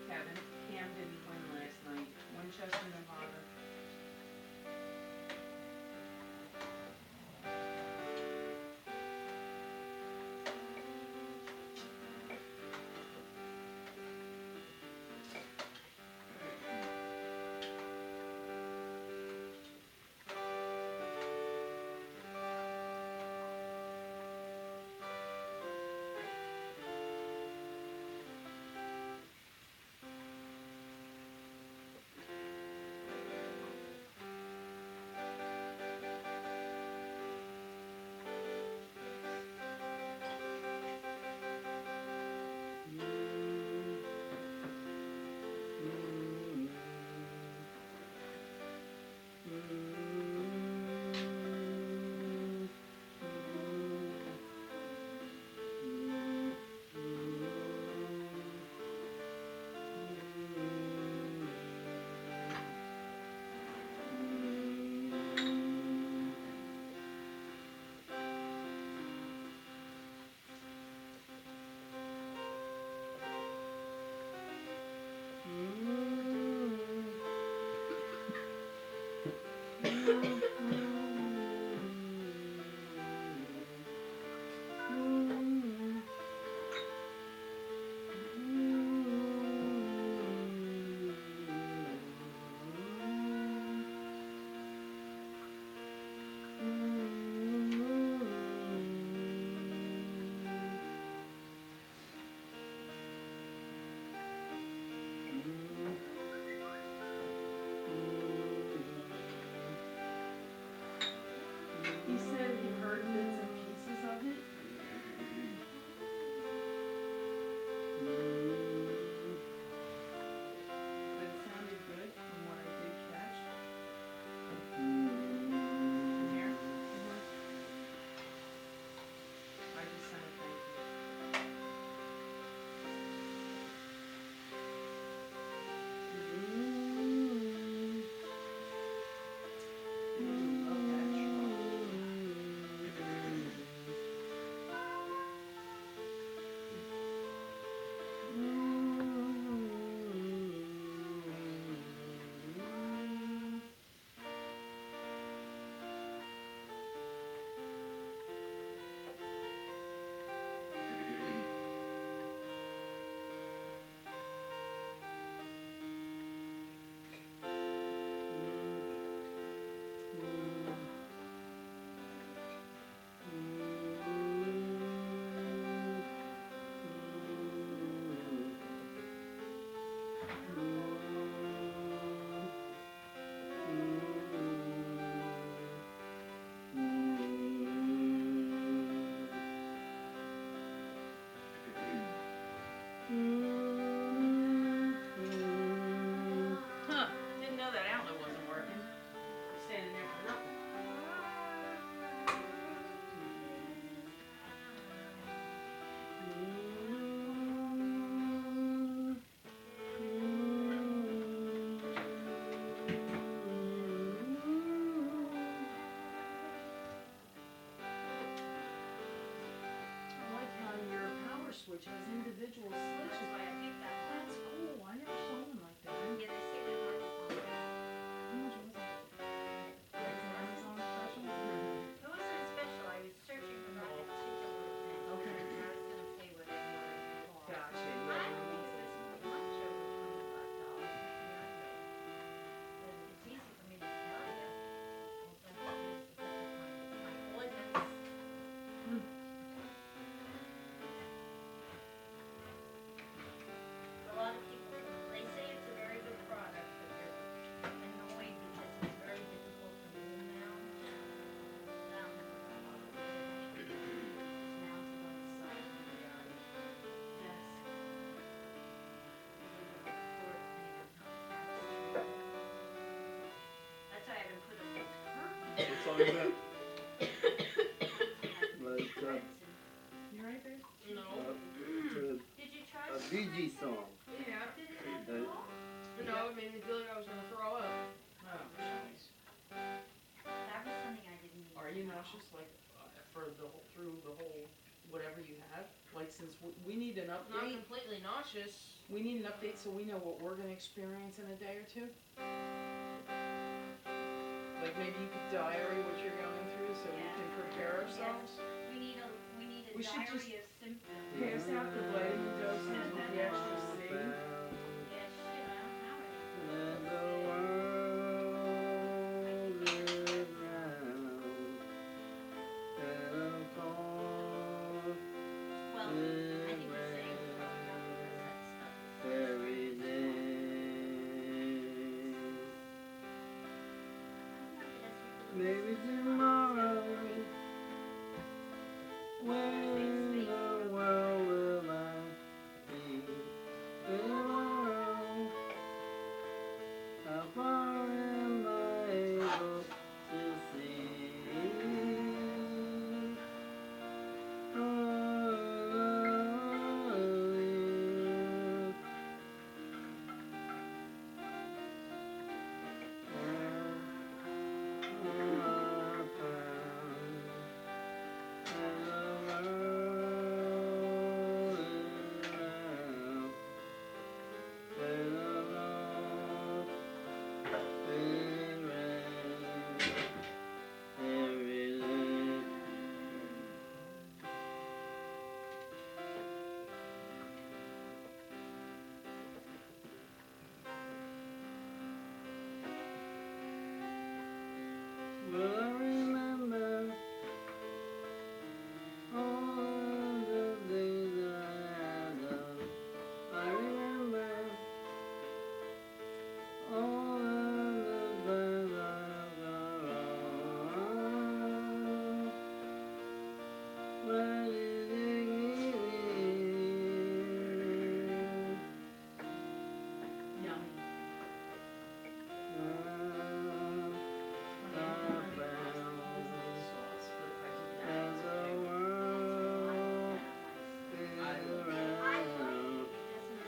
Kevin, Cam didn't win last night. Winchester, Nevada. which has individual That's stitches. why I picked that one. That's cool. I never saw one like that. Yeah, they say they're hard to find. How much was it? Like an Amazon special? It wasn't special, I was searching for that particular thing. Okay. And I was gonna say what I ordered for. Gotcha. I Yeah. don't think it was much over $25, but it's easy for me to tell you. All I have to do is look at my ordinance. A lot of people, they say it's a very good product, but they're annoyed because it's very difficult to move now. Now, it's mounted on the side of the desk. That's why I haven't put up the curtain. What song is that? But, You right there? No. Did you try a some Bee Gees nice- song. Yeah. Did it have the ball? No, it made me feel like I was gonna throw up. Oh, nice. That was something I didn't need. Are you nauseous, like, for the whole, through the whole, whatever you have? Like, since we need an Not update, completely nauseous. we need an update so we know what we're gonna experience in a day or two? Like, maybe you could diary what you're going through so we Yeah. can prepare ourselves? We need a We should just- diary of symptoms. Pass out the vitamin doses with the extra C. Yeah, shit, I don't have any. Let the world live round, and of course Well, I think you're saying from now because that stuff is. every day. Maybe tomorrow, when in the world will I be? Tomorrow, how far am I able to see? Will I remember all of the things that I have done? I remember all of the times I've gone wrong. Where did it lead? Yummy. Sauce, but if I keep it out, As it's the okay. world is I around, like it, it doesn't.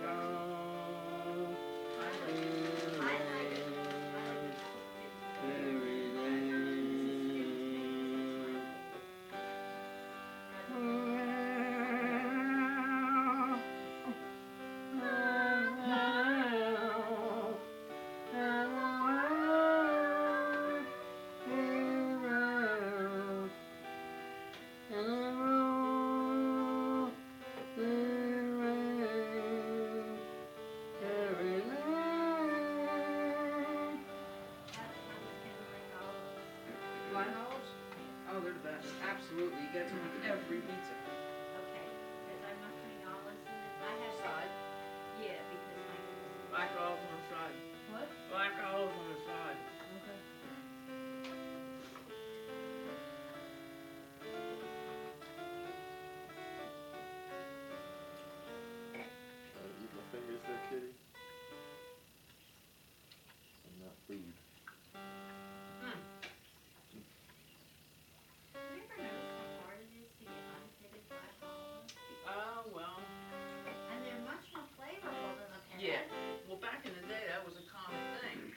all I like it. is I like it. every Fly olives? Oh, they're the best. Absolutely. You get them with every pizza. Okay, because I'm not putting olives in it. I have, Side. yeah, because my. Black olives on the side. What? Black olives on the side. Okay. Eat my fingers there, kitty. I'm not food. Have you ever noticed how hard it is to get unpitted black olives? Oh, well. And they're much more flavorful than a pitted. Yeah. Well, back in the day, that was a common thing.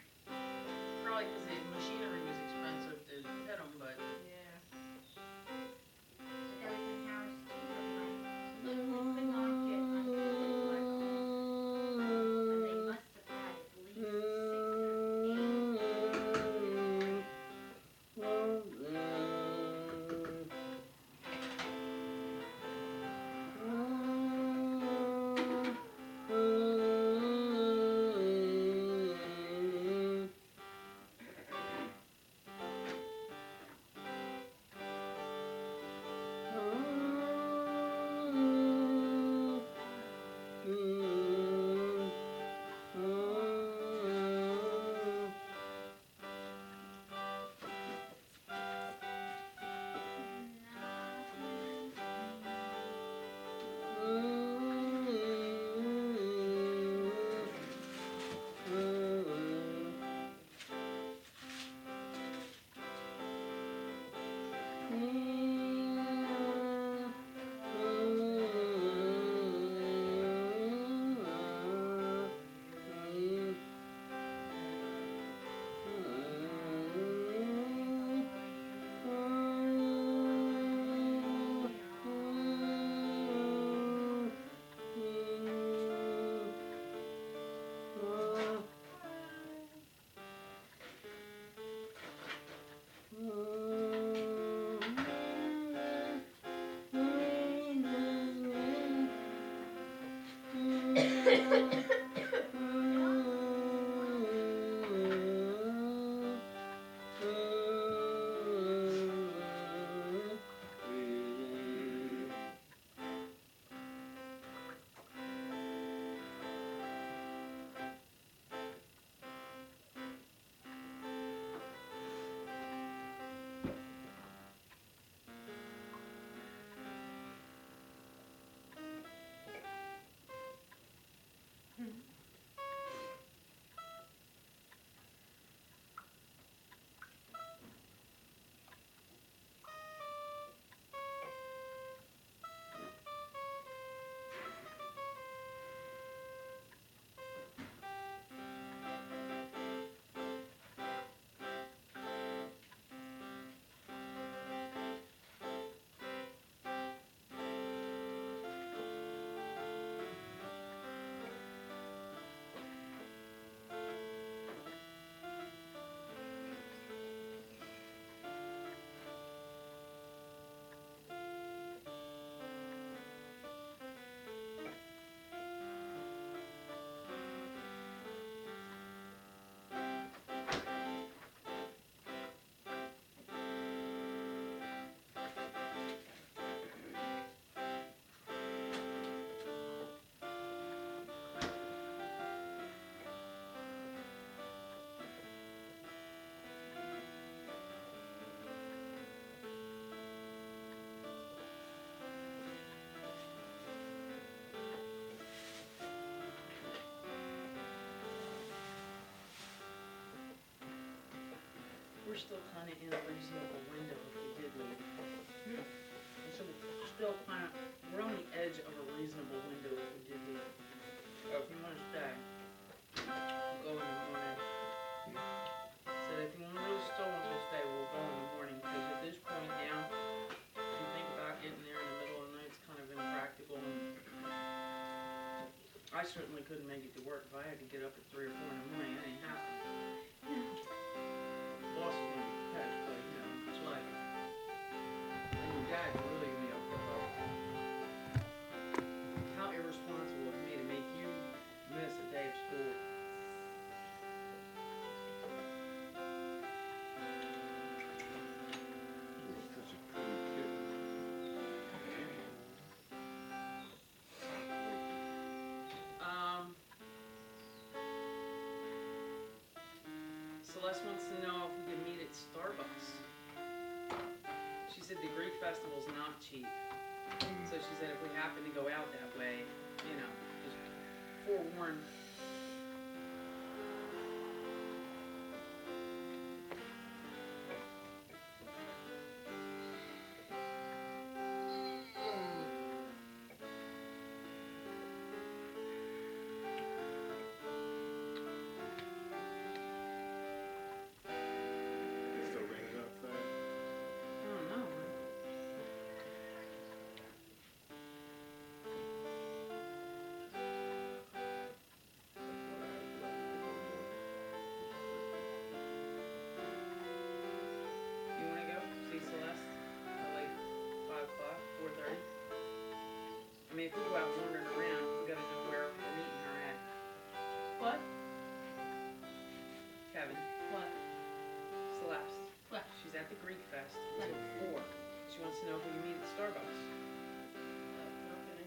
We're still kind of in a reasonable window if we did leave. So we're still kind of, we're on the edge of a reasonable window if we did leave. So if you want to stay, we'll go in the morning. So if you really still want to stay, we'll go in the morning, because at this point now, if you think about getting there in the middle of the night, it's kind of impractical. And I certainly couldn't make it to work if I had to get up at 3 or 4 in the morning. That ain't happening. Boss is gonna be pissed, but you know, it's like, and your dad really gonna be up for how irresponsible of me to make you miss a day of school. You're such a pretty kid. Celeste wants to know if we can meet at Starbucks. She said the Greek festival's not cheap. So she said if we happen to go out that way, you know, just forewarn. It's still raining outside. I don't know. You wanna go see Celeste at like 5 o'clock, 4:30? I mean, if we go out wandering around, we gotta know where we're meeting her at. What? Kevin, What? Celeste. What? She's at the Greek Fest until 4. She wants to know if we can meet at Starbucks. Okay.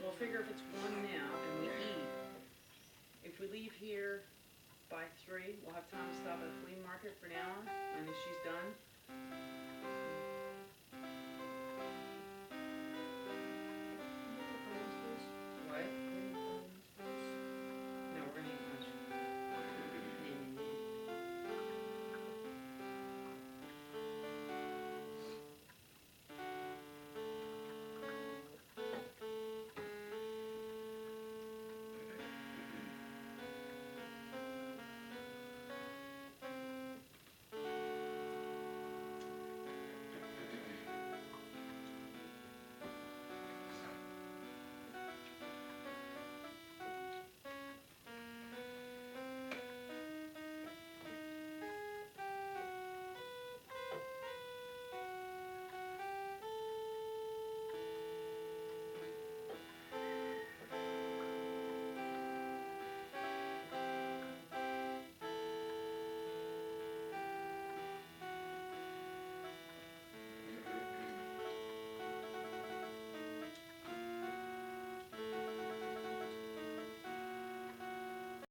We'll figure if it's 1 now and we eat. If we leave here by 3, we'll have time to stop at the flea market for an hour. And if she's done,